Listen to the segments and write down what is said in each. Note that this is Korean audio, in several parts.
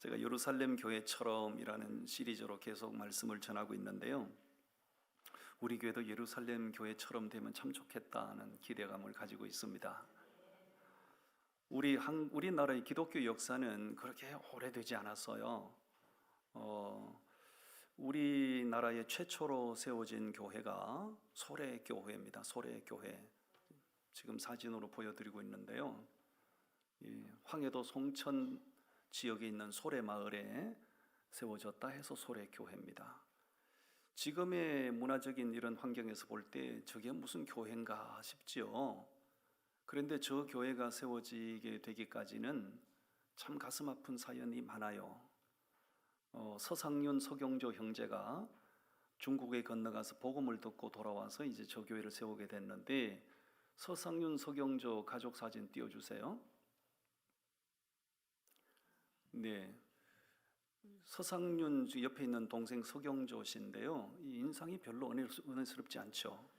제가 예루살렘 교회처럼이라는 시리즈로 계속 말씀을 전하고 있는데요. 우리 교회도 예루살렘 교회처럼 되면 참 좋겠다는 기대감을 가지고 있습니다. 우리나라의 기독교 역사는 그렇게 오래되지 않았어요. 우리나라의 최초로 세워진 교회가 소래교회입니다. 소래교회. 지금 사진으로 보여드리고 있는데요. 황해도 송천 지역에 있는 소래마을에 세워졌다 해서 소래교회입니다. 지금의 문화적인 이런 환경에서 볼 때 저게 무슨 교회인가 싶지요. 그런데 저 교회가 세워지게 되기까지는 참 가슴 아픈 사연이 많아요. 서상윤 서경조 형제가 중국에 건너가서 복음을 듣고 돌아와서 이제 저 교회를 세우게 됐는데, 서상윤 서경조 가족 사진 띄워주세요. 네, 서상윤 옆에 있는 동생 서경조 씨인데요. 이 인상이 별로 은혜스럽지 않죠.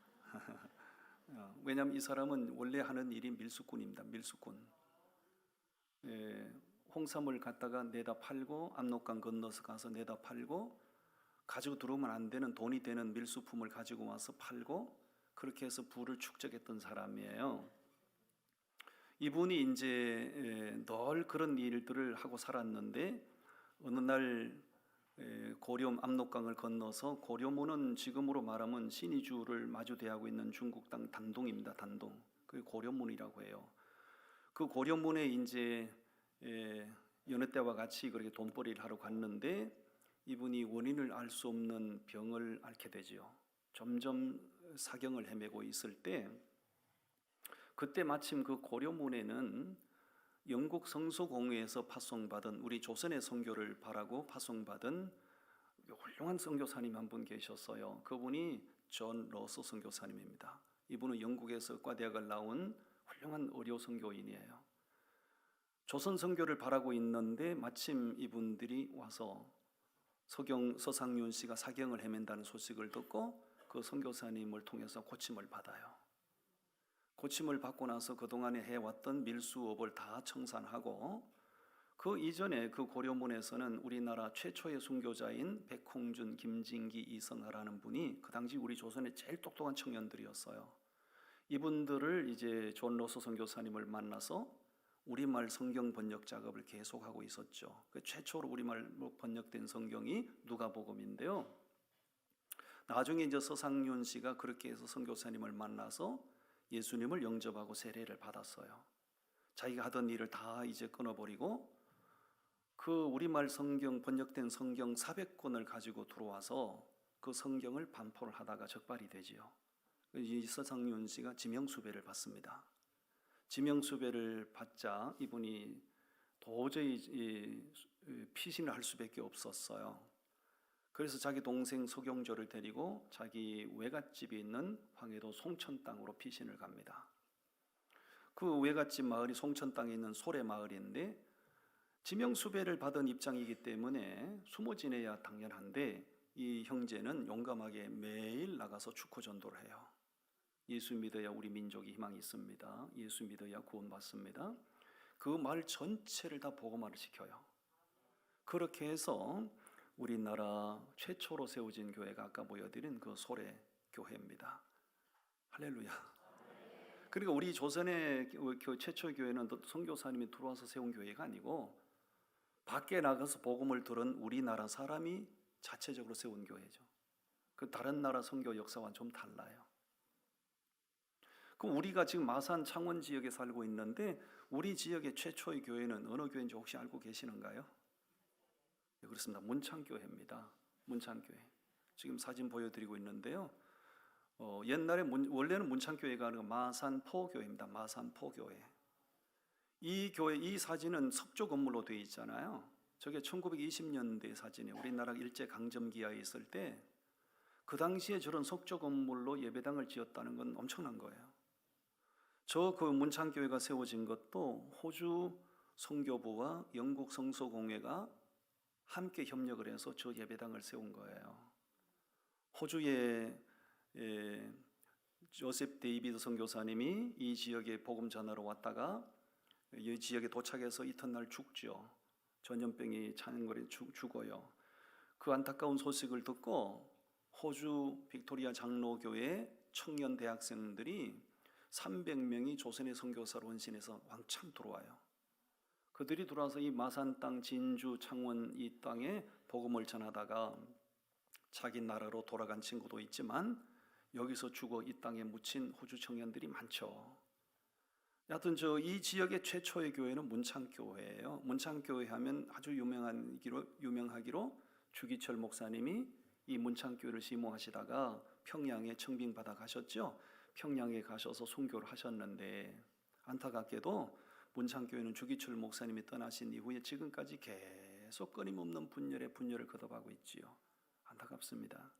왜냐하면 이 사람은 원래 하는 일이 밀수꾼입니다. 밀수꾼. 홍삼을 갖다가 내다 팔고, 압록강 건너서 가서 내다 팔고, 가지고 들어오면 안 되는 돈이 되는 밀수품을 가지고 와서 팔고, 그렇게 해서 부를 축적했던 사람이에요. 이분이 이제 늘 그런 일들을 하고 살았는데, 어느 날 고려 압록강을 건너서, 고려문은 지금으로 말하면 신의주를 마주대하고 있는 중국 땅 단동입니다. 단동. 그 고려문이라고 해요. 그 고려문에 이제 여느 때와 같이 그렇게 돈벌이를 하러 갔는데, 이분이 원인을 알 수 없는 병을 앓게 되지요. 점점 사경을 헤매고 있을 때, 그때 마침 그 고려문에는 영국 성소공회에서 파송받은, 우리 조선의 선교를 바라고 파송받은 훌륭한 선교사님 한 분 계셨어요. 그분이 존 로서 선교사님입니다. 이분은 영국에서 과대학을 나온 훌륭한 의료 선교인이에요. 조선 선교를 바라고 있는데 마침 이분들이 와서 서상윤 씨가 사경을 헤맨다는 소식을 듣고 그 선교사님을 통해서 고침을 받아요. 고침을 받고 나서 그동안에 해왔던 밀수업을 다 청산하고, 그 이전에 그 고려문에서는 우리나라 최초의 순교자인 백홍준, 김진기, 이성하라는 분이 그 당시 우리 조선의 제일 똑똑한 청년들이었어요. 이분들을 이제 존 로서 선교사님을 만나서 우리말 성경 번역 작업을 계속하고 있었죠. 그 최초로 우리말 번역된 성경이 누가복음인데요. 나중에 이제 서상윤 씨가 그렇게 해서 선교사님을 만나서 예수님을 영접하고 세례를 받았어요. 자기가 하던 일을 다 이제 끊어버리고 그 우리말 성경 번역된 성경 400권을 가지고 들어와서 그 성경을 반포를 하다가 적발이 되지요. 이 서상윤 씨가 지명수배를 받습니다. 지명수배를 받자 이분이 도저히 피신을 할 수밖에 없었어요. 그래서 자기 동생 서경조를 데리고 자기 외갓집이 있는 황해도 송천 땅으로 피신을 갑니다. 그 외갓집 마을이 송천 땅에 있는 소래마을인데, 지명수배를 받은 입장이기 때문에 숨어 지내야 당연한데, 이 형제는 용감하게 매일 나가서 축구 전도를 해요. 예수 믿어야 우리 민족이 희망이 있습니다. 예수 믿어야 구원받습니다. 그 마을 전체를 다 복음화를 시켜요. 그렇게 해서 우리나라 최초로 세워진 교회가 아까 보여드린 그 소래 교회입니다. 할렐루야. 그러니까 우리 조선의 최초 교회는 선교사님이 들어와서 세운 교회가 아니고 밖에 나가서 복음을 들은 우리나라 사람이 자체적으로 세운 교회죠. 그 다른 나라 선교 역사와는 좀 달라요. 그럼 우리가 지금 마산 창원 지역에 살고 있는데, 우리 지역의 최초의 교회는 어느 교회인지 혹시 알고 계시는가요? 네, 그렇습니다. 문창교회입니다. 문창교회. 지금 사진 보여드리고 있는데요. 옛날에 원래는 문창교회가 아니라 마산포교회입니다. 마산포교회. 이 교회, 이 사진은 석조 건물로 되어 있잖아요. 저게 1920년대 사진이에요. 우리나라 일제 강점기하에 있을 때 그 당시에 저런 석조 건물로 예배당을 지었다는 건 엄청난 거예요. 그 문창교회가 세워진 것도 호주 선교부와 영국 성소공회가 함께 협력을 해서 저 예배당을 세운 거예요. 호주의 조셉 데이비드 선교사님이 이 지역에 복음 전하러 왔다가 이 지역에 도착해서 이튿날 죽죠. 전염병이 찬거리 죽어요. 그 안타까운 소식을 듣고 호주 빅토리아 장로교회 청년 대학생들이 300명이 조선의 선교사로 헌신해서 왕창 들어와요. 그들이 들어와서 이 마산 땅, 진주, 창원 이 땅에 복음을 전하다가 자기 나라로 돌아간 친구도 있지만 여기서 죽어 이 땅에 묻힌 호주 청년들이 많죠. 여하튼 이 지역의 최초의 교회는 문창교회예요. 문창교회 하면 아주 유명하기로 주기철 목사님이 이 문창교회를 시모하시다가 평양에 청빙받아 가셨죠. 평양에 가셔서 선교를 하셨는데 안타깝게도 문창교회는 주기철 목사님이 떠나신 이후에 지금까지 계속 끊임없는 분열을 거듭하고 있지요. 안타깝습니다.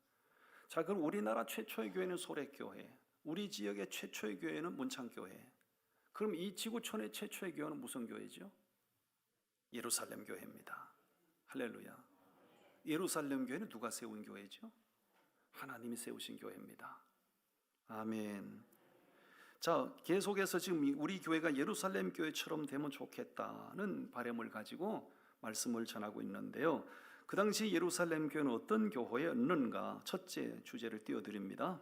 자, 그럼 우리나라 최초의 교회는 소래교회, 우리 지역의 최초의 교회는 문창교회. 그럼 이 지구촌의 최초의 교회는 무슨 교회죠? 예루살렘 교회입니다. 할렐루야. 예루살렘 교회는 누가 세운 교회죠? 하나님이 세우신 교회입니다. 아멘. 자, 계속해서 지금 우리 교회가 예루살렘 교회처럼 되면 좋겠다는 바람을 가지고 말씀을 전하고 있는데요. 그 당시 예루살렘 교회는 어떤 교회였는가? 첫째 주제를 띄워드립니다.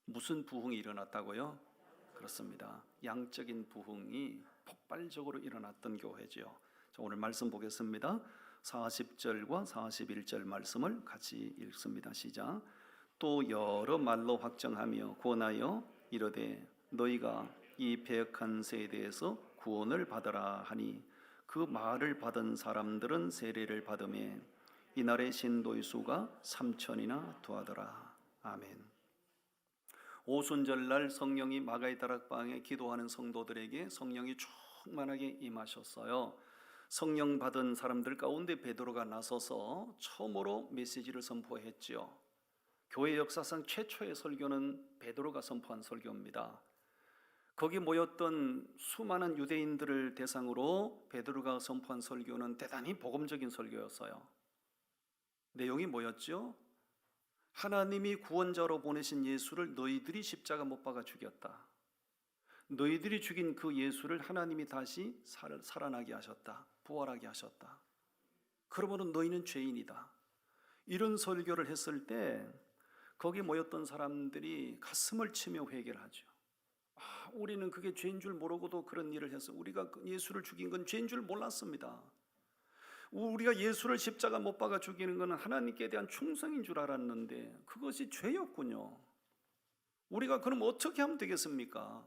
무슨 부흥이 일어났다고요? 그렇습니다. 양적인 부흥이 폭발적으로 일어났던 교회죠. 자, 오늘 말씀 보겠습니다. 40절과 41절 말씀을 같이 읽습니다. 시작. 또 여러 말로 확정하며 권하여 이르되 너희가 이 패역한 세대에서 구원을 받으라 하니 그 말을 받은 사람들은 세례를 받으며 이날의 신도의 수가 3,000이나 더하더라. 아멘. 오순절날 성령이 마가의 다락방에 기도하는 성도들에게 성령이 충만하게 임하셨어요. 성령 받은 사람들 가운데 베드로가 나서서 처음으로 메시지를 선포했지요. 교회 역사상 최초의 설교는 베드로가 선포한 설교입니다. 거기 모였던 수많은 유대인들을 대상으로 베드로가 선포한 설교는 대단히 복음적인 설교였어요. 내용이 뭐였죠? 하나님이 구원자로 보내신 예수를 너희들이 십자가 못 박아 죽였다. 너희들이 죽인 그 예수를 하나님이 다시 살아나게 하셨다. 부활하게 하셨다. 그러므로 너희는 죄인이다. 이런 설교를 했을 때 거기 모였던 사람들이 가슴을 치며 회개를 하죠. 우리는 그게 죄인 줄 모르고도 그런 일을 해서 우리가 예수를 죽인 건 죄인 줄 몰랐습니다. 우리가 예수를 십자가 못 박아 죽이는 것은 하나님께 대한 충성인 줄 알았는데 그것이 죄였군요. 우리가 그럼 어떻게 하면 되겠습니까?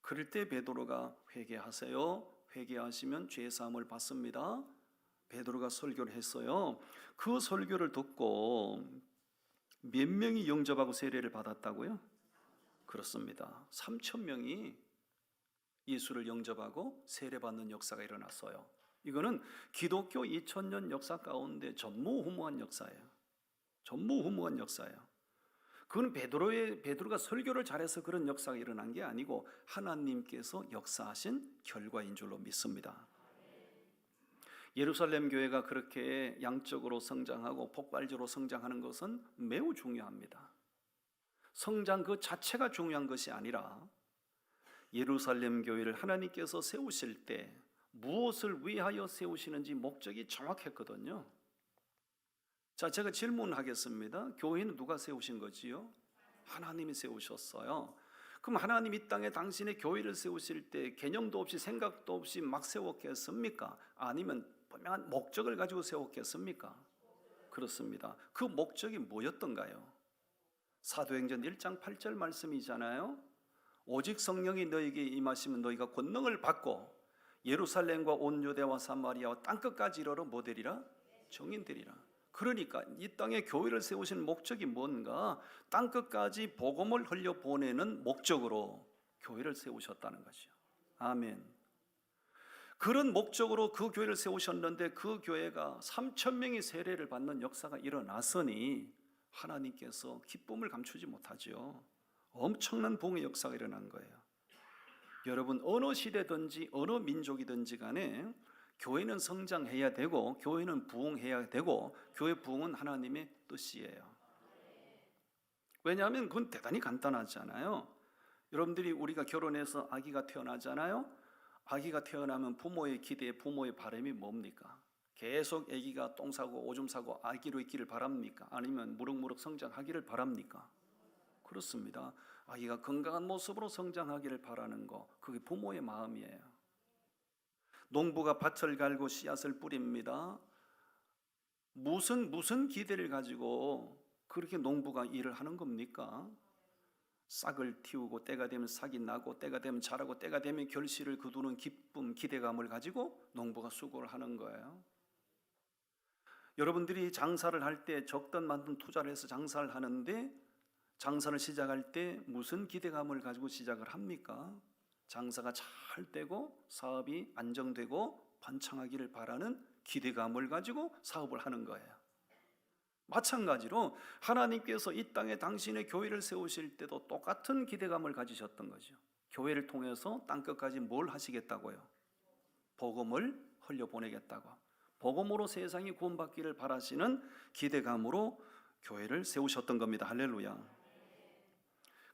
그럴 때 베드로가 회개하세요. 회개하시면 죄 사함을 받습니다. 베드로가 설교를 했어요. 그 설교를 듣고 몇 명이 영접하고 세례를 받았다고요? 그렇습니다. 3,000명이 예수를 영접하고 세례받는 역사가 일어났어요. 이거는 기독교 2000년 역사 가운데 전무후무한 역사예요. 전무후무한 역사예요. 그건 베드로가 설교를 잘해서 그런 역사가 일어난 게 아니고 하나님께서 역사하신 결과인 줄로 믿습니다. 예루살렘 교회가 그렇게 양적으로 성장하고 폭발적으로 성장하는 것은 매우 중요합니다. 성장 그 자체가 중요한 것이 아니라 예루살렘 교회를 하나님께서 세우실 때 무엇을 위하여 세우시는지 목적이 정확했거든요. 자, 제가 질문하겠습니다. 교회는 누가 세우신 거지요? 하나님이 세우셨어요. 그럼 하나님 이 땅에 당신의 교회를 세우실 때 개념도 없이 생각도 없이 막 세웠겠습니까? 아니면 분명한 목적을 가지고 세웠겠습니까? 그렇습니다. 그 목적이 뭐였던가요? 사도행전 1장 8절 말씀이잖아요. 오직 성령이 너에게 임하시면 너희가 권능을 받고 예루살렘과 온 유대와 사마리아와 땅끝까지 이르러 뭐 되리라? 정인되리라. 그러니까 이 땅에 교회를 세우신 목적이 뭔가? 땅끝까지 복음을 흘려보내는 목적으로 교회를 세우셨다는 것이요. 아멘. 그런 목적으로 그 교회를 세우셨는데 그 교회가 3,000명이 세례를 받는 역사가 일어났으니 하나님께서 기쁨을 감추지 못하죠. 엄청난 부흥의 역사가 일어난 거예요. 여러분, 어느 시대든지 어느 민족이든지 간에 교회는 성장해야 되고 교회는 부흥해야 되고 교회 부흥은 하나님의 뜻이에요. 왜냐하면 그건 대단히 간단하잖아요. 여러분들이 우리가 결혼해서 아기가 태어나잖아요. 아기가 태어나면 부모의 기대, 부모의 바람이 뭡니까? 계속 아기가 똥 싸고 오줌 싸고 아기로 있기를 바랍니까? 아니면 무럭무럭 성장하기를 바랍니까? 그렇습니다. 아기가 건강한 모습으로 성장하기를 바라는 거, 그게 부모의 마음이에요. 농부가 밭을 갈고 씨앗을 뿌립니다. 무슨 기대를 가지고 그렇게 농부가 일을 하는 겁니까? 싹을 틔우고 때가 되면 싹이 나고 때가 되면 자라고 때가 되면 결실을 거두는 기쁨, 기대감을 가지고 농부가 수고를 하는 거예요. 여러분들이 장사를 할 때 적든 많든 투자를 해서 장사를 하는데 장사를 시작할 때 무슨 기대감을 가지고 시작을 합니까? 장사가 잘 되고 사업이 안정되고 번창하기를 바라는 기대감을 가지고 사업을 하는 거예요. 마찬가지로 하나님께서 이 땅에 당신의 교회를 세우실 때도 똑같은 기대감을 가지셨던 거죠. 교회를 통해서 땅끝까지 뭘 하시겠다고요? 복음을 흘려보내겠다고. 복음으로 세상이 구원받기를 바라시는 기대감으로 교회를 세우셨던 겁니다. 할렐루야.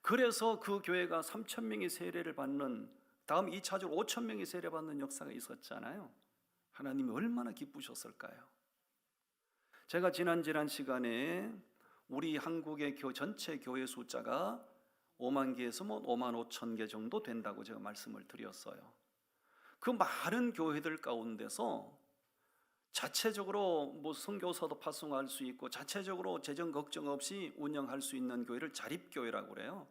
그래서 그 교회가 3,000명이 세례를 받는, 다음 2차적으로 5,000명이 세례받는 역사가 있었잖아요. 하나님이 얼마나 기쁘셨을까요? 제가 지난 시간에 우리 한국의 전체 교회 숫자가 5만 개에서 5만 5천 개 정도 된다고 제가 말씀을 드렸어요. 그 많은 교회들 가운데서 자체적으로 선교사도 파송할 수 있고 자체적으로 재정 걱정 없이 운영할 수 있는 교회를 자립교회라고 그래요.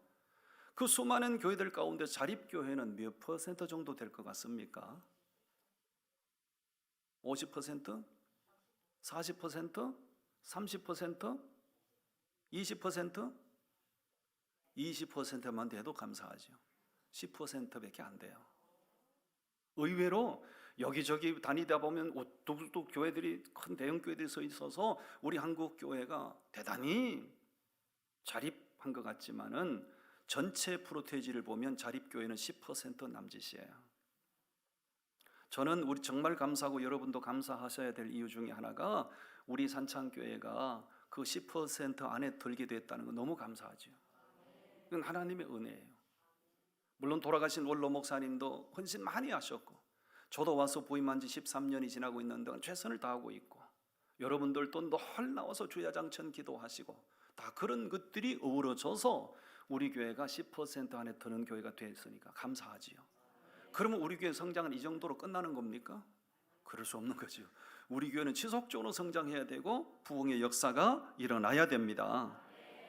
그 수많은 교회들 가운데 자립교회는 몇 퍼센트 정도 될 것 같습니까? 50%? 40%? 30%? 20%? 20%만 돼도 감사하죠. 10%밖에 안 돼요. 의외로 여기저기 다니다 보면 또 교회들이, 큰 대형 교회들이 서 있어서 우리 한국 교회가 대단히 자립한 것 같지만은 전체 프로테이지를 보면 자립교회는 10% 남짓이에요. 저는 우리 정말 감사하고 여러분도 감사하셔야 될 이유 중에 하나가 우리 산창교회가 그 10% 안에 들게 됐다는 거 너무 감사하죠. 이건 하나님의 은혜예요. 물론 돌아가신 원로 목사님도 헌신 많이 하셨고 저도 와서 부임한 지 13년이 지나고 있는 동안 최선을 다하고 있고 여러분들도 늘 나와서 주야장천 기도하시고 다 그런 것들이 어우러져서 우리 교회가 10% 안에 드는 교회가 됐으니까 감사하지요. 그러면 우리 교회 성장은 이 정도로 끝나는 겁니까? 그럴 수 없는 거죠. 우리 교회는 지속적으로 성장해야 되고 부흥의 역사가 일어나야 됩니다.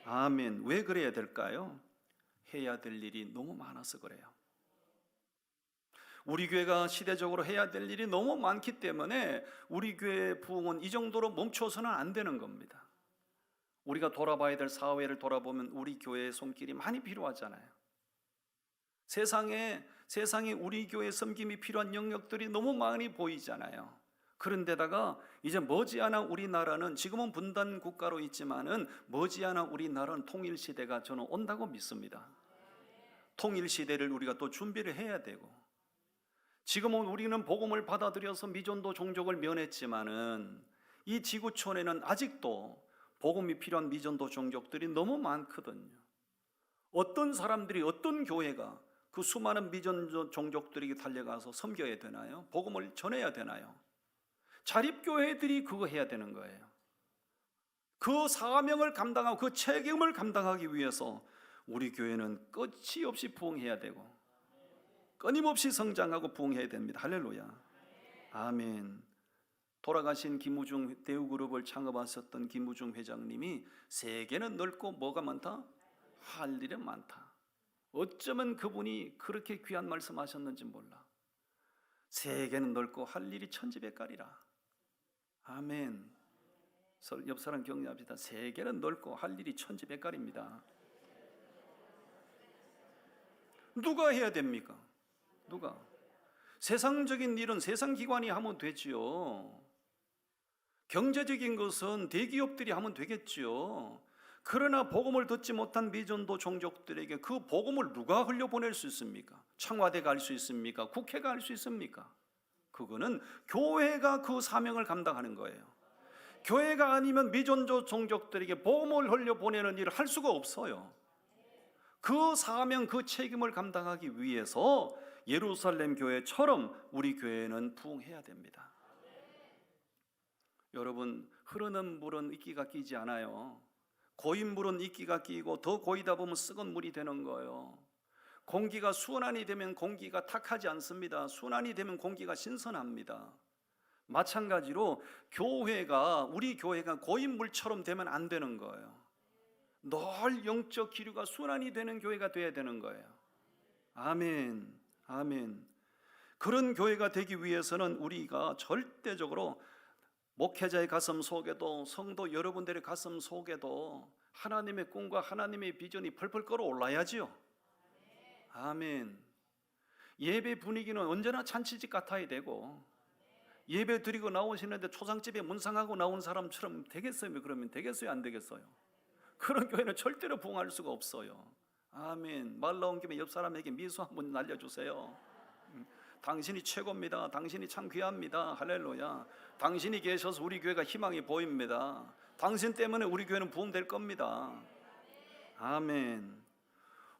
아멘. 왜 그래야 될까요? 해야 될 일이 너무 많아서 그래요. 우리 교회가 시대적으로 해야 될 일이 너무 많기 때문에 우리 교회의 부흥은 이 정도로 멈춰서는 안 되는 겁니다. 우리가 돌아봐야 될 사회를 돌아보면 우리 교회의 손길이 많이 필요하잖아요. 세상에 우리 교회 섬김이 필요한 영역들이 너무 많이 보이잖아요. 그런데다가 이제 머지않아 우리나라는 지금은 분단 국가로 있지만은 머지않아 우리나라는 통일 시대가 저는 온다고 믿습니다. 통일 시대를 우리가 또 준비를 해야 되고 지금은 우리는 복음을 받아들여서 미전도 종족을 면했지만은 이 지구촌에는 아직도 복음이 필요한 미전도 종족들이 너무 많거든요. 어떤 사람들이 어떤 교회가 그 수많은 미전도 종족들에게 달려가서 섬겨야 되나요? 복음을 전해야 되나요? 자립교회들이 그거 해야 되는 거예요. 그 사명을 감당하고 그 책임을 감당하기 위해서 우리 교회는 끝이 없이 부흥해야 되고 끊임없이 성장하고 부흥해야 됩니다. 할렐루야. 아멘. 돌아가신 김우중 대우그룹을 창업하셨던 김우중 회장님이 세계는 넓고 뭐가 많다? 할 일은 많다. 어쩌면 그분이 그렇게 귀한 말씀하셨는지 몰라. 세계는 넓고 할 일이 천지백갈이라. 아멘. 옆 사람 격려합시다. 세계는 넓고 할 일이 천지백갈입니다. 누가 해야 됩니까? 누가? 세상적인 일은 세상 기관이 하면 되지요. 경제적인 것은 대기업들이 하면 되겠지요. 그러나 복음을 듣지 못한 미전도 종족들에게 그 복음을 누가 흘려보낼 수 있습니까? 청와대가 할 수 있습니까? 국회가 할 수 있습니까? 그거는 교회가 그 사명을 감당하는 거예요. 교회가 아니면 미전도 종족들에게 복음을 흘려보내는 일을 할 수가 없어요. 그 사명, 그 책임을 감당하기 위해서 예루살렘 교회처럼 우리 교회는 부흥해야 됩니다. 여러분, 흐르는 물은 이끼가 끼지 않아요. 고인 물은 이끼가 끼고 더 고이다 보면 썩은 물이 되는 거예요. 공기가 순환이 되면 공기가 탁하지 않습니다. 순환이 되면 공기가 신선합니다. 마찬가지로 우리 교회가 고인 물처럼 되면 안 되는 거예요. 늘 영적 기류가 순환이 되는 교회가 돼야 되는 거예요. 아멘, 아멘. 그런 교회가 되기 위해서는 우리가 절대적으로 목회자의 가슴 속에도, 성도 여러분들의 가슴 속에도 하나님의 꿈과 하나님의 비전이 펄펄 끓어올라야지요. 아멘. 예배 분위기는 언제나 잔치집 같아야 되고, 예배 드리고 나오시는데 초상집에 문상하고 나온 사람처럼 되겠어요? 그러면 되겠어요? 안 되겠어요? 그런 교회는 절대로 부흥할 수가 없어요. 아멘. 말 나온 김에 옆 사람에게 미소 한번 날려주세요. 당신이 최고입니다. 당신이 참 귀합니다. 할렐루야. 당신이 계셔서 우리 교회가 희망이 보입니다. 당신 때문에 우리 교회는 부흥될 겁니다. 아멘.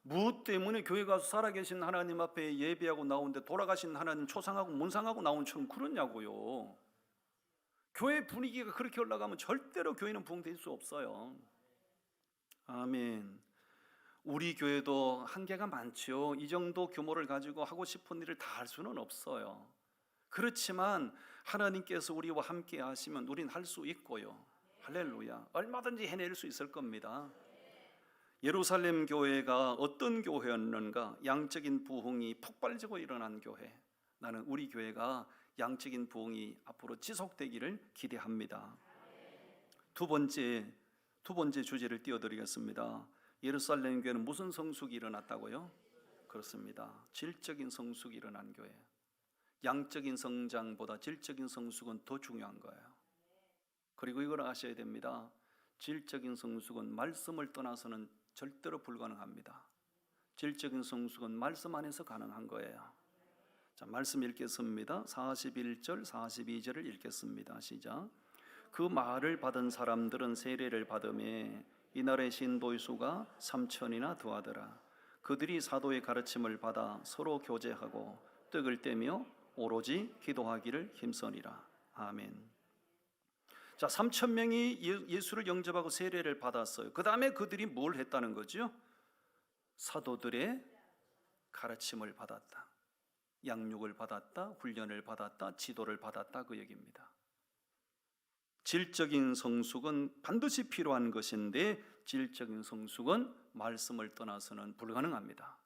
무엇 때문에 교회 가서 살아계신 하나님 앞에 예배하고 나오는데 돌아가신 하나님 초상하고 문상하고 나온 처럼 그러냐고요. 교회 분위기가 그렇게 올라가면 절대로 교회는 부흥될 수 없어요. 아멘. 우리 교회도 한계가 많죠. 이 정도 규모를 가지고 하고 싶은 일을 다 할 수는 없어요. 그렇지만 하나님께서 우리와 함께 하시면 우린 할 수 있고요. 할렐루야. 얼마든지 해낼 수 있을 겁니다. 예루살렘 교회가 어떤 교회였는가? 양적인 부흥이 폭발적으로 일어난 교회. 나는 우리 교회가 양적인 부흥이 앞으로 지속되기를 기대합니다. 두 번째 주제를 띄워드리겠습니다. 예루살렘 교회는 무슨 성숙이 일어났다고요? 그렇습니다. 질적인 성숙이 일어난 교회. 양적인 성장보다 질적인 성숙은 더 중요한 거예요. 그리고 이걸 아셔야 됩니다. 질적인 성숙은 말씀을 떠나서는 절대로 불가능합니다. 질적인 성숙은 말씀 안에서 가능한 거예요. 자, 말씀 읽겠습니다. 41절 42절을 읽겠습니다. 시작. 그 말을 받은 사람들은 세례를 받음에 이날의 신도의 수가 3,000이나 더하더라. 그들이 사도의 가르침을 받아 서로 교제하고 떡을 떼며 오로지 기도하기를 힘써니라. 아멘. 자, 3,000명이 예수를 영접하고 세례를 받았어요. 그 다음에 그들이 뭘 했다는 거죠? 사도들의 가르침을 받았다. 양육을 받았다. 훈련을 받았다. 지도를 받았다. 그 얘기입니다. 질적인 성숙은 반드시 필요한 것인데 질적인 성숙은 말씀을 떠나서는 불가능합니다.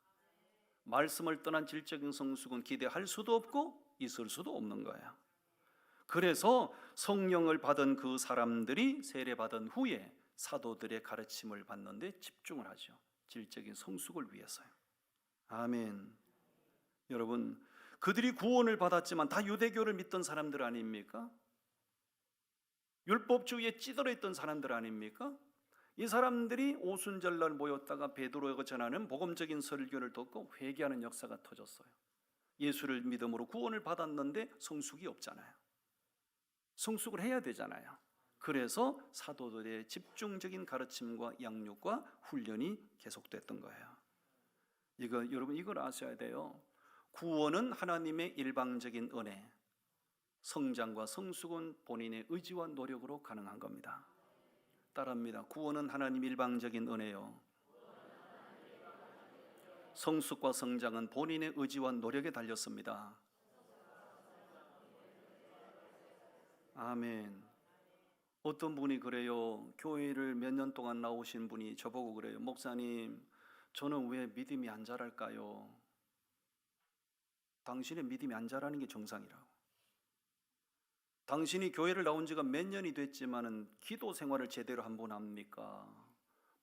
말씀을 떠난 질적인 성숙은 기대할 수도 없고 있을 수도 없는 거예요. 그래서 성령을 받은 그 사람들이 세례받은 후에 사도들의 가르침을 받는데 집중을 하죠. 질적인 성숙을 위해서요. 아멘. 여러분, 그들이 구원을 받았지만 다 유대교를 믿던 사람들 아닙니까? 율법주의에 찌들어 있던 사람들 아닙니까? 이 사람들이 오순절날 모였다가 베드로가 전하는 복음적인 설교를 듣고 회개하는 역사가 터졌어요. 예수를 믿음으로 구원을 받았는데 성숙이 없잖아요. 성숙을 해야 되잖아요. 그래서 사도들의 집중적인 가르침과 양육과 훈련이 계속됐던 거예요. 여러분 이걸 아셔야 돼요. 구원은 하나님의 일방적인 은혜, 성장과 성숙은 본인의 의지와 노력으로 가능한 겁니다. 따라합니다. 구원은 하나님 일방적인 은혜요. 성숙과 성장은 본인의 의지와 노력에 달렸습니다. 아멘. 어떤 분이 그래요. 교회를 몇 년 동안 나오신 분이 저보고 그래요. 목사님, 저는 왜 믿음이 안 자랄까요? 당신의 믿음이 안 자라는 게 정상이라고. 당신이 교회를 나온 지가 몇 년이 됐지만은 기도 생활을 제대로 한번 합니까?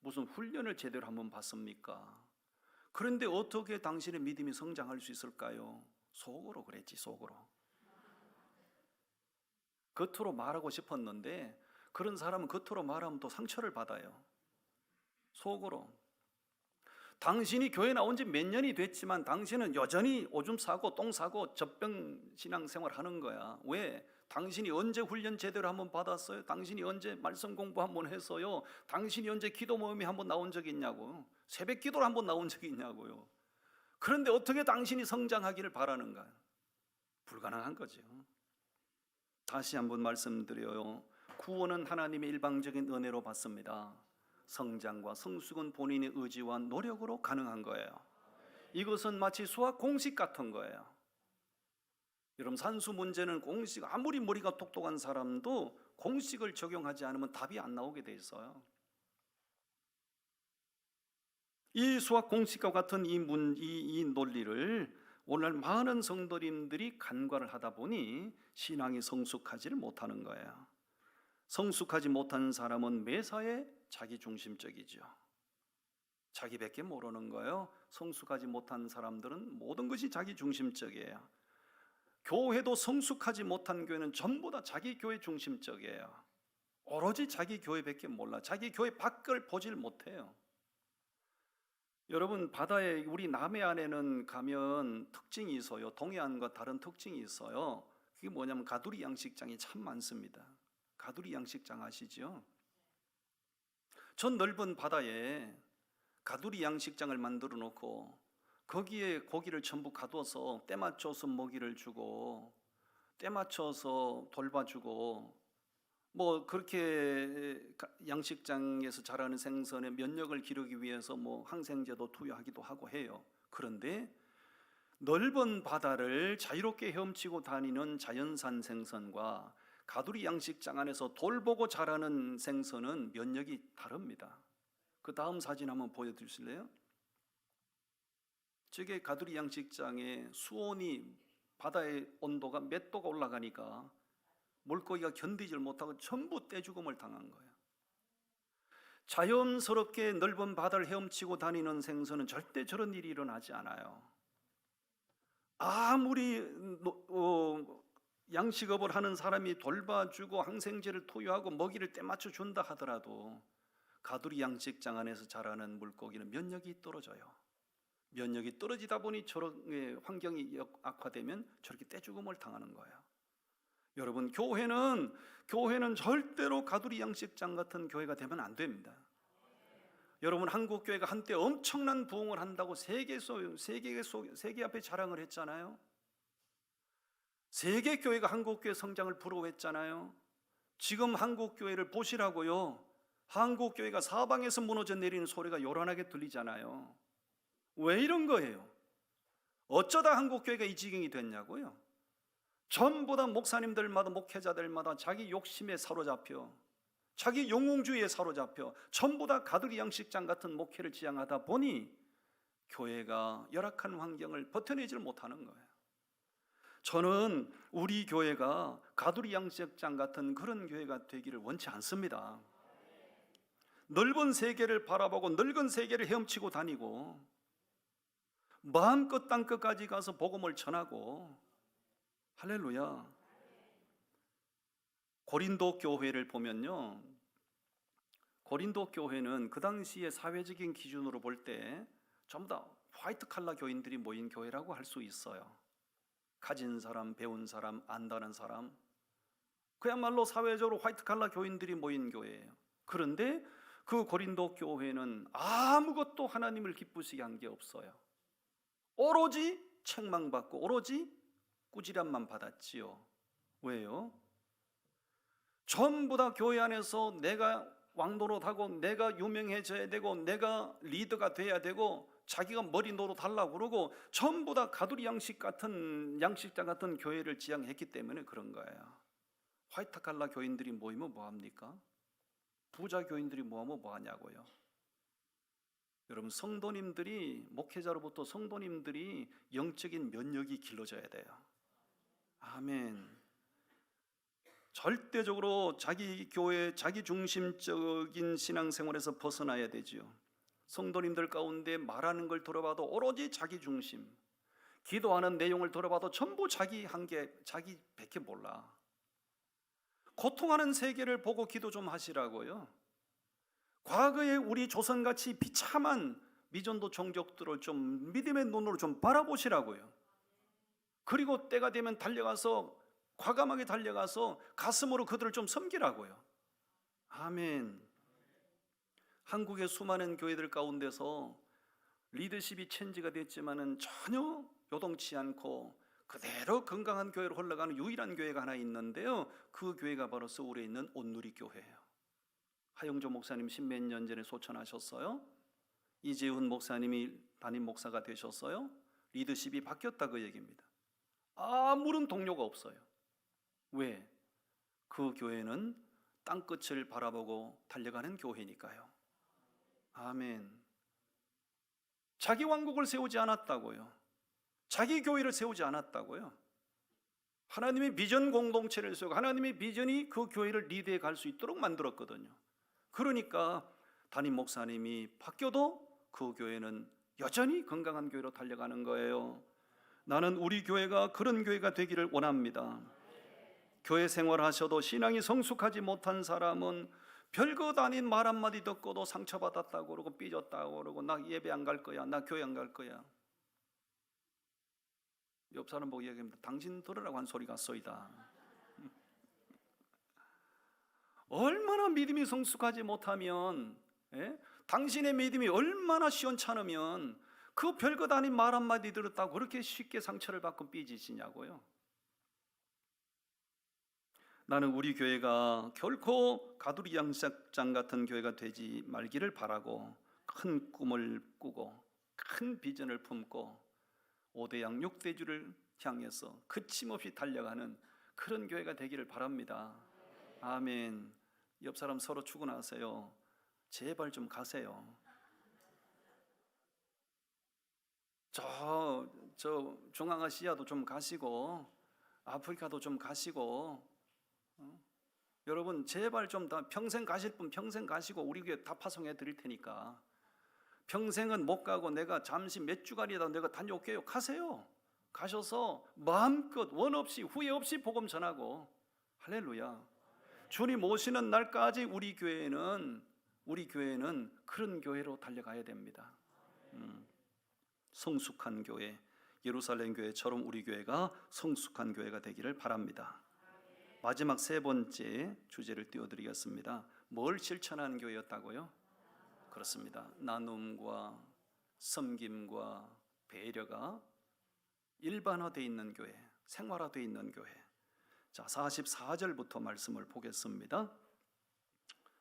무슨 훈련을 제대로 한번 받습니까? 그런데 어떻게 당신의 믿음이 성장할 수 있을까요? 속으로 그랬지, 속으로. 겉으로 말하고 싶었는데 그런 사람은 겉으로 말하면 또 상처를 받아요. 속으로. 당신이 교회 나온 지 몇 년이 됐지만 당신은 여전히 오줌 싸고 똥 싸고 젖병 신앙생활 하는 거야. 왜? 당신이 언제 훈련 제대로 한번 받았어요? 당신이 언제 말씀 공부 한번 했어요? 당신이 언제 기도 모임에 한번 나온 적이 있냐고? 새벽 기도를 한번 나온 적이 있냐고요? 그런데 어떻게 당신이 성장하기를 바라는가? 불가능한 거죠. 다시 한번 말씀드려요. 구원은 하나님의 일방적인 은혜로 받습니다. 성장과 성숙은 본인의 의지와 노력으로 가능한 거예요. 이것은 마치 수학 공식 같은 거예요. 여러분, 산수 문제는 공식, 아무리 머리가 똑똑한 사람도 공식을 적용하지 않으면 답이 안 나오게 돼 있어요. 이 수학 공식과 같은 이 논리를 오늘날 많은 성도님들이 간과를 하다 보니 신앙이 성숙하지를 못하는 거예요. 성숙하지 못한 사람은 매사에 자기중심적이죠. 자기밖에 모르는 거예요. 성숙하지 못한 사람들은 모든 것이 자기중심적이에요. 교회도 성숙하지 못한 교회는 전부 다 자기 교회 중심적이에요. 오로지 자기 교회밖에 몰라. 자기 교회 밖을 보질 못해요. 여러분, 바다에 우리 남해안에는 가면 특징이 있어요. 동해안과 다른 특징이 있어요. 그게 뭐냐면 가두리 양식장이 참 많습니다. 가두리 양식장 아시죠? 전 넓은 바다에 가두리 양식장을 만들어 놓고 거기에 고기를 전부 가둬서 때 맞춰서 먹이를 주고 때 맞춰서 돌봐주고 뭐 그렇게 양식장에서 자라는 생선의 면역을 기르기 위해서 뭐 항생제도 투여하기도 하고 해요. 그런데 넓은 바다를 자유롭게 헤엄치고 다니는 자연산 생선과 가두리 양식장 안에서 돌보고 자라는 생선은 면역이 다릅니다. 그 다음 사진 한번 보여주실래요? 저게 가두리 양식장의 수온이 바다의 온도가 몇 도가 올라가니까 물고기가 견디질 못하고 전부 떼죽음을 당한 거예요. 자연스럽게 넓은 바다를 헤엄치고 다니는 생선은 절대 저런 일이 일어나지 않아요. 아무리 양식업을 하는 사람이 돌봐주고 항생제를 투여하고 먹이를 때 맞춰 준다 하더라도 가두리 양식장 안에서 자라는 물고기는 면역이 떨어져요. 면역이 떨어지다 보니 저런 환경이 악화되면 저렇게 떼죽음을 당하는 거예요. 여러분, 교회는 절대로 가두리 양식장 같은 교회가 되면 안 됩니다. 여러분, 한국 교회가 한때 엄청난 부흥을 한다고 세계 앞에 자랑을 했잖아요. 세계 교회가 한국 교회 성장을 부러워했잖아요. 지금 한국 교회를 보시라고요. 한국 교회가 사방에서 무너져 내리는 소리가 요란하게 들리잖아요. 왜 이런 거예요? 어쩌다 한국 교회가 이 지경이 됐냐고요? 전부 다 목사님들마다 목회자들마다 자기 욕심에 사로잡혀 자기 영웅주의에 사로잡혀 전부 다 가두리 양식장 같은 목회를 지향하다 보니 교회가 열악한 환경을 버텨내지를 못하는 거예요. 저는 우리 교회가 가두리 양식장 같은 그런 교회가 되기를 원치 않습니다. 넓은 세계를 바라보고 넓은 세계를 헤엄치고 다니고 마음껏 땅끝까지 가서 복음을 전하고, 할렐루야. 고린도 교회를 보면요, 고린도 교회는 그 당시의 사회적인 기준으로 볼 때 전부 다 화이트 칼라 교인들이 모인 교회라고 할 수 있어요. 가진 사람, 배운 사람, 안다는 사람, 그야말로 사회적으로 화이트 칼라 교인들이 모인 교회예요. 그런데 그 고린도 교회는 아무것도 하나님을 기쁘시게 한 게 없어요. 오로지 책망받고 오로지 꾸지람만 받았지요. 왜요? 전부 다 교회 안에서 내가 왕노릇하고 내가 유명해져야 되고 내가 리더가 돼야 되고 자기가 머리 노릇하려고 그러고 전부 다 가두리 양식장 같은 교회를 지향했기 때문에 그런 거예요. 화이트 칼라 교인들이 모이면 뭐합니까? 부자 교인들이 모이면 뭐하냐고요. 여러분, 성도님들이, 목회자로부터 성도님들이 영적인 면역이 길러져야 돼요. 아멘. 절대적으로 자기 교회, 자기 중심적인 신앙생활에서 벗어나야 되지요. 성도님들 가운데 말하는 걸 들어봐도 오로지 자기 중심, 기도하는 내용을 들어봐도 전부 자기 한계, 자기 밖에 몰라. 고통하는 세계를 보고 기도 좀 하시라고요. 과거에 우리 조선같이 비참한 미전도 종족들을 좀 믿음의 눈으로 좀 바라보시라고요. 그리고 때가 되면 달려가서, 과감하게 달려가서 가슴으로 그들을 좀 섬기라고요. 아멘. 한국의 수많은 교회들 가운데서 리더십이 체인지가 됐지만은 전혀 요동치 않고 그대로 건강한 교회로 흘러가는 유일한 교회가 하나 있는데요, 그 교회가 바로 서울에 있는 온누리 교회예요. 하영조 목사님 10몇 년 전에 소천하셨어요. 이재훈 목사님이 담임 목사가 되셨어요. 리더십이 바뀌었다, 그 얘기입니다. 아무런 동료가 없어요. 왜? 그 교회는 땅끝을 바라보고 달려가는 교회니까요. 아멘. 자기 왕국을 세우지 않았다고요. 자기 교회를 세우지 않았다고요. 하나님의 비전 공동체를 세우고 하나님의 비전이 그 교회를 리드해 갈 수 있도록 만들었거든요. 그러니까 담임 목사님이 바뀌어도 그 교회는 여전히 건강한 교회로 달려가는 거예요. 나는 우리 교회가 그런 교회가 되기를 원합니다. 교회 생활하셔도 신앙이 성숙하지 못한 사람은 별것 아닌 말 한마디 듣고도 상처받았다고 그러고 삐졌다고 그러고 나 예배 안 갈 거야, 나 교회 안 갈 거야. 옆 사람 보고 얘기합니다. 당신 들으라고 한 소리가 쏘이다. 얼마나 믿음이 성숙하지 못하면, 당신의 믿음이 얼마나 시원찮으면 그 별것 아닌 말 한마디 들었다고 그렇게 쉽게 상처를 받고 삐지시냐고요. 나는 우리 교회가 결코 가두리 양식장 같은 교회가 되지 말기를 바라고 큰 꿈을 꾸고 큰 비전을 품고 5대양 6대주를 향해서 그침없이 달려가는 그런 교회가 되기를 바랍니다. 아멘. 옆 사람 서로 축원하세요. 제발 좀 가세요. 저 중앙아시아도 좀 가시고 아프리카도 좀 가시고, 여러분 제발 좀 다 평생 가실 분 평생 가시고 우리 교회 다 파송해 드릴 테니까. 평생은 못 가고 내가 잠시 몇 주간이다 내가 다녀올게요. 가세요. 가셔서 마음껏 원 없이 후회 없이 복음 전하고. 할렐루야. 주님 오시는 날까지 우리 교회는 그런 교회로 달려가야 됩니다. 성숙한 교회, 예루살렘 교회처럼 우리 교회가 성숙한 교회가 되기를 바랍니다. 마지막 세 번째 주제를 띄워드리겠습니다. 뭘 실천하는 교회였다고요? 그렇습니다. 나눔과 섬김과 배려가 일반화되어 있는 교회, 생활화되어 있는 교회. 자, 44절부터 말씀을 보겠습니다.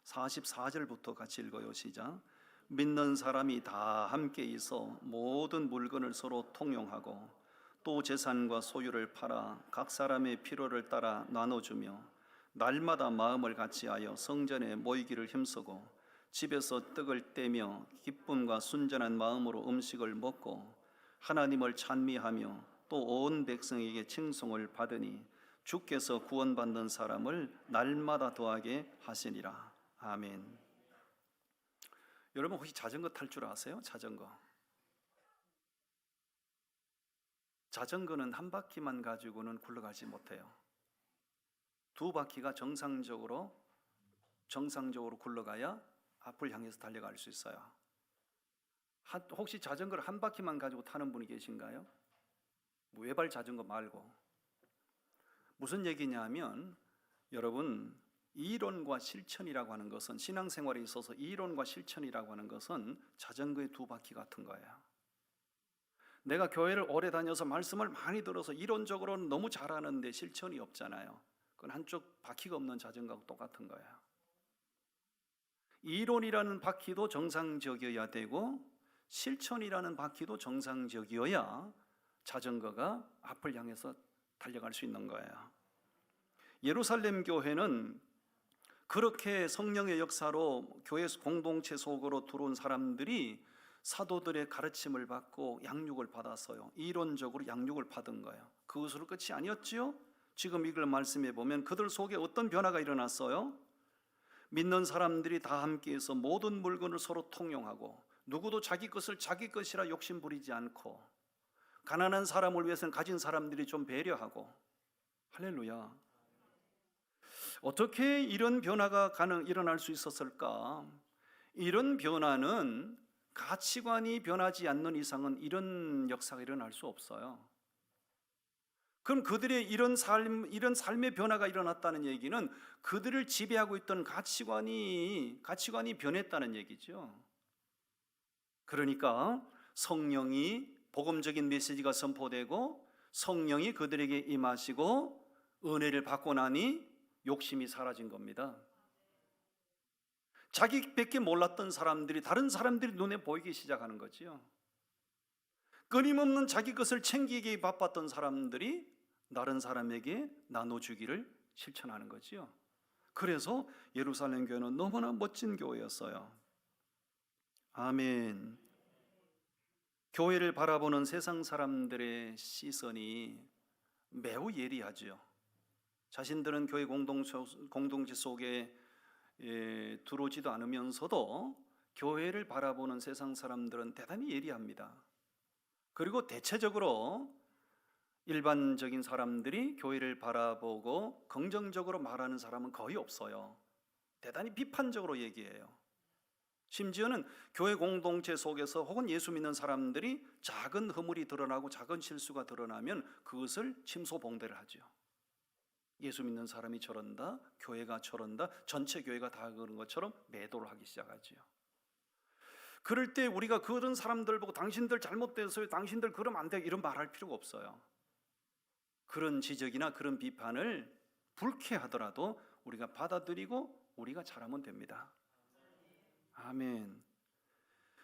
44절부터 같이 읽어요. 시작. 믿는 사람이 다 함께 있어 모든 물건을 서로 통용하고 또 재산과 소유를 팔아 각 사람의 필요를 따라 나눠주며 날마다 마음을 같이하여 성전에 모이기를 힘쓰고 집에서 떡을 떼며 기쁨과 순전한 마음으로 음식을 먹고 하나님을 찬미하며 또 온 백성에게 칭송을 받으니 주께서 구원받는 사람을 날마다 더하게 하시니라. 아멘. 여러분 혹시 자전거 탈 줄 아세요? 자전거는 한 바퀴만 가지고는 굴러가지 못해요. 두 바퀴가 정상적으로 굴러가야 앞을 향해서 달려갈 수 있어요. 혹시 자전거를 한 바퀴만 가지고 타는 분이 계신가요? 외발 자전거 말고. 무슨 얘기냐면 여러분, 이론과 실천이라고 하는 것은, 신앙생활에 있어서 이론과 실천이라고 하는 것은 자전거의 두 바퀴 같은 거예요. 내가 교회를 오래 다녀서 말씀을 많이 들어서 이론적으로는 너무 잘하는데 실천이 없잖아요. 그건 한쪽 바퀴가 없는 자전거하고 똑같은 거예요. 이론이라는 바퀴도 정상적이어야 되고 실천이라는 바퀴도 정상적이어야 자전거가 앞을 향해서 달려갈 수 있는 거예요. 예루살렘 교회는 그렇게 성령의 역사로 교회 공동체 속으로 들어온 사람들이 사도들의 가르침을 받고 양육을 받았어요. 이론적으로 양육을 받은 거예요. 그것으로 끝이 아니었지요. 지금 이걸 말씀해 보면 그들 속에 어떤 변화가 일어났어요? 믿는 사람들이 다 함께해서 모든 물건을 서로 통용하고 누구도 자기 것을 자기 것이라 욕심 부리지 않고 가난한 사람을 위해서는 가진 사람들이 좀 배려하고. 할렐루야. 어떻게 이런 변화가 일어날 수 있었을까? 이런 변화는 가치관이 변하지 않는 이상은 이런 역사가 일어날 수 없어요. 그럼 그들의 이런 삶의 변화가 일어났다는 얘기는 그들을 지배하고 있던 가치관이 변했다는 얘기죠. 그러니까 성령이 복음적인 메시지가 선포되고 성령이 그들에게 임하시고 은혜를 받고 나니 욕심이 사라진 겁니다. 자기밖에 몰랐던 사람들이 다른 사람들이 눈에 보이기 시작하는 거지요. 끊임없는 자기 것을 챙기기에 바빴던 사람들이 다른 사람에게 나눠주기를 실천하는 거지요. 그래서 예루살렘 교회는 너무나 멋진 교회였어요. 아멘. 교회를 바라보는 세상 사람들의 시선이 매우 예리하죠. 자신들은 교회 공동체 속에 들어오지도 않으면서도 교회를 바라보는 세상 사람들은 대단히 예리합니다. 그리고 대체적으로 일반적인 사람들이 교회를 바라보고 긍정적으로 말하는 사람은 거의 없어요. 대단히 비판적으로 얘기해요. 심지어는 교회 공동체 속에서 혹은 예수 믿는 사람들이 작은 허물이 드러나고 작은 실수가 드러나면 그것을 침소봉대를 하죠. 예수 믿는 사람이 저런다, 교회가 저런다, 전체 교회가 다 그런 것처럼 매도를 하기 시작하죠. 그럴 때 우리가 그런 사람들 보고 당신들 잘못됐어요, 당신들 그러면 안 돼, 이런 말할 필요가 없어요. 그런 지적이나 그런 비판을 불쾌하더라도 우리가 받아들이고 우리가 잘하면 됩니다. 아멘.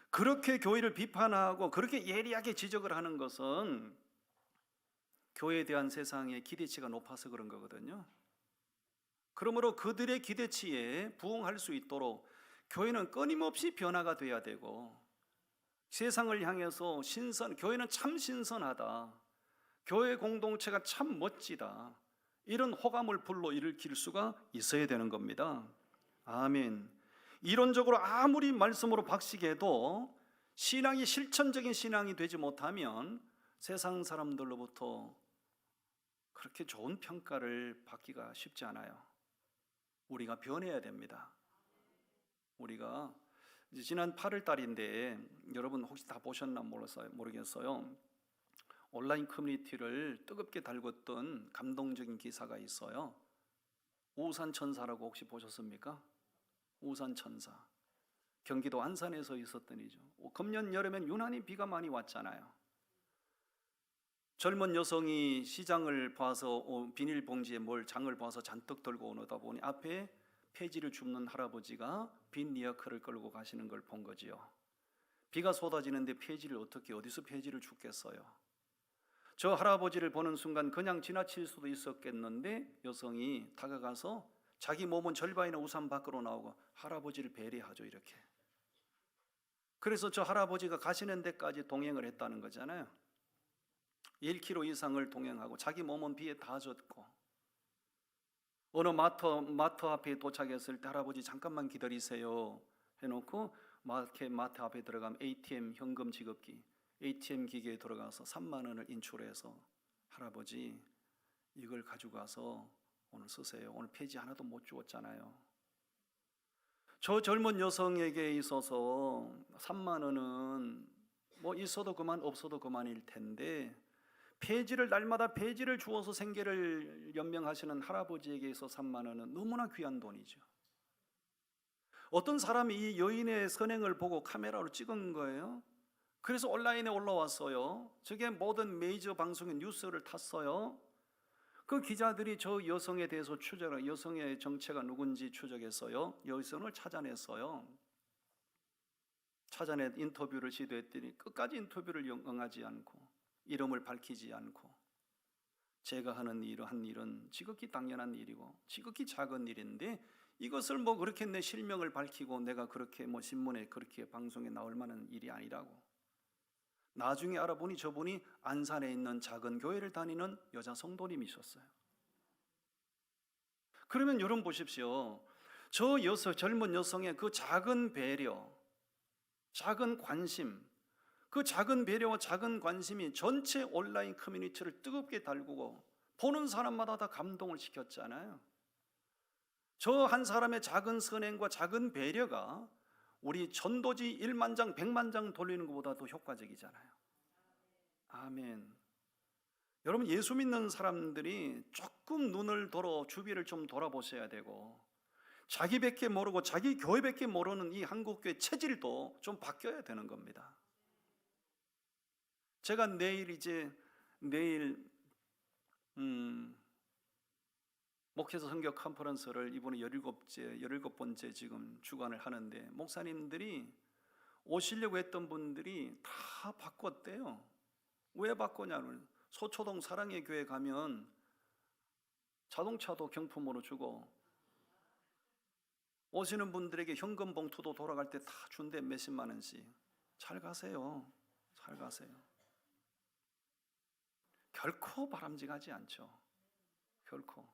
그렇게 교회를 비판하고 그렇게 예리하게 지적을 하는 것은 교회에 대한 세상의 기대치가 높아서 그런 거거든요. 그러므로 그들의 기대치에 부응할 수 있도록 교회는 끊임없이 변화가 돼야 되고, 세상을 향해서 교회는 참 신선하다, 교회 공동체가 참 멋지다, 이런 호감을 불러일으킬 수가 있어야 되는 겁니다. 아멘. 이론적으로 아무리 말씀으로 박식해도 신앙이 실천적인 신앙이 되지 못하면 세상 사람들로부터 그렇게 좋은 평가를 받기가 쉽지 않아요. 우리가 변해야 됩니다. 우리가 지난 8월 달인데 여러분 혹시 다 보셨나 모르겠어요. 온라인 커뮤니티를 뜨겁게 달궜던 감동적인 기사가 있어요. 우산천사라고 혹시 보셨습니까? 우산천사. 경기도 안산에서 있었던 일이죠. 금년 여름엔 유난히 비가 많이 왔잖아요. 젊은 여성이 시장을 봐서 비닐봉지에 장을 봐서 잔뜩 들고 오다 보니 앞에 폐지를 줍는 할아버지가 빈 리어카를 끌고 가시는 걸 본 거지요. 비가 쏟아지는데 어디서 폐지를 줍겠어요. 저 할아버지를 보는 순간 그냥 지나칠 수도 있었겠는데 여성이 다가가서 자기 몸은 절반이나 우산 밖으로 나오고 할아버지를 배려하죠, 이렇게. 그래서 저 할아버지가 가시는 데까지 동행을 했다는 거잖아요. 1km 이상을 동행하고 자기 몸은 비에 다 젖고, 어느 마트 앞에 도착했을 때 할아버지 잠깐만 기다리세요 해놓고 마트 앞에 들어가면 ATM 현금 지급기, ATM 기계에 들어가서 3만 원을 인출해서 할아버지 이걸 가지고 가서 오늘 쓰세요. 오늘 폐지 하나도 못 주었잖아요. 저 젊은 여성에게 있어서 3만 원은 뭐 있어도 그만 없어도 그만일 텐데, 날마다 폐지를 주어서 생계를 연명하시는 할아버지에게 있어 3만 원은 너무나 귀한 돈이죠. 어떤 사람이 이 여인의 선행을 보고 카메라로 찍은 거예요. 그래서 온라인에 올라왔어요. 저게 모든 메이저 방송의 뉴스를 탔어요. 그 기자들이 저 여성에 대해서 여성의 정체가 누군지 추적했어요. 여성을 찾아냈어요. 인터뷰를 시도했더니 끝까지 인터뷰를 응하지 않고, 이름을 밝히지 않고, 제가 한 일은 지극히 당연한 일이고 지극히 작은 일인데 이것을 그렇게 내 실명을 밝히고 내가 그렇게 신문에 그렇게 방송에 나올 만한 일이 아니라고. 나중에 알아보니 저분이 안산에 있는 작은 교회를 다니는 여자 성도님이셨어요. 그러면 여러분 보십시오. 저 젊은 여성의 그 작은 배려, 작은 관심, 그 작은 배려와 작은 관심이 전체 온라인 커뮤니티를 뜨겁게 달구고 보는 사람마다 다 감동을 시켰잖아요. 저 한 사람의 작은 선행과 작은 배려가 우리 전도지 1만 장, 100만 장 돌리는 것보다 더 효과적이잖아요. 아멘. 여러분, 예수 믿는 사람들이 조금 주위를 좀 돌아보셔야 되고, 자기밖에 모르고 자기 교회밖에 모르는 이 한국교회 체질도 좀 바뀌어야 되는 겁니다. 제가 내일 목회자 선교 컨퍼런스를 이번에 17번째 지금 주관을 하는데, 목사님들이 오시려고 했던 분들이 다 바꿨대요. 왜 바꾸냐면, 소초동 사랑의 교회 가면 자동차도 경품으로 주고, 오시는 분들에게 현금 봉투도 돌아갈 때 다 준대, 몇십만 원씩. 잘 가세요. 잘 가세요. 결코 바람직하지 않죠. 결코.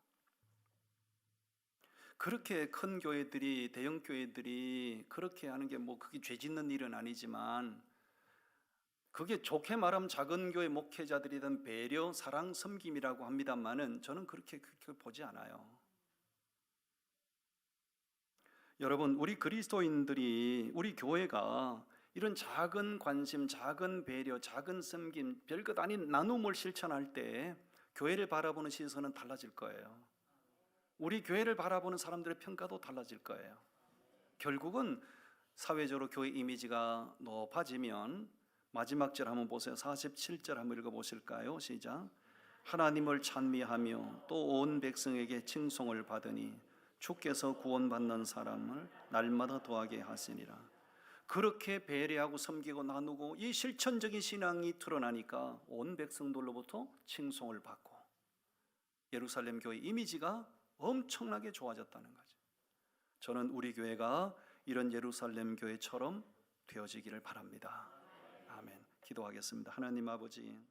그렇게 큰 교회들이, 대형 교회들이 그렇게 하는 게 뭐 그게 죄 짓는 일은 아니지만, 그게 좋게 말하면 작은 교회 목회자들에 대한 배려, 사랑, 섬김이라고 합니다만은 저는 그렇게 보지 않아요. 여러분, 우리 그리스도인들이, 우리 교회가 이런 작은 관심, 작은 배려, 작은 섬김, 별것 아닌 나눔을 실천할 때 교회를 바라보는 시선은 달라질 거예요. 우리 교회를 바라보는 사람들의 평가도 달라질 거예요. 결국은 사회적으로 교회 이미지가 높아지면, 마지막 절 한번 보세요. 47절 한번 읽어보실까요? 시작. 하나님을 찬미하며 또 온 백성에게 칭송을 받으니 주께서 구원받는 사람을 날마다 더하게 하시니라. 그렇게 배려하고 섬기고 나누고 이 실천적인 신앙이 드러나니까 온 백성들로부터 칭송을 받고 예루살렘 교회 이미지가 엄청나게 좋아졌다는 거죠. 저는 우리 교회가 이런 예루살렘 교회처럼 되어지기를 바랍니다. 아멘. 기도하겠습니다. 하나님 아버지,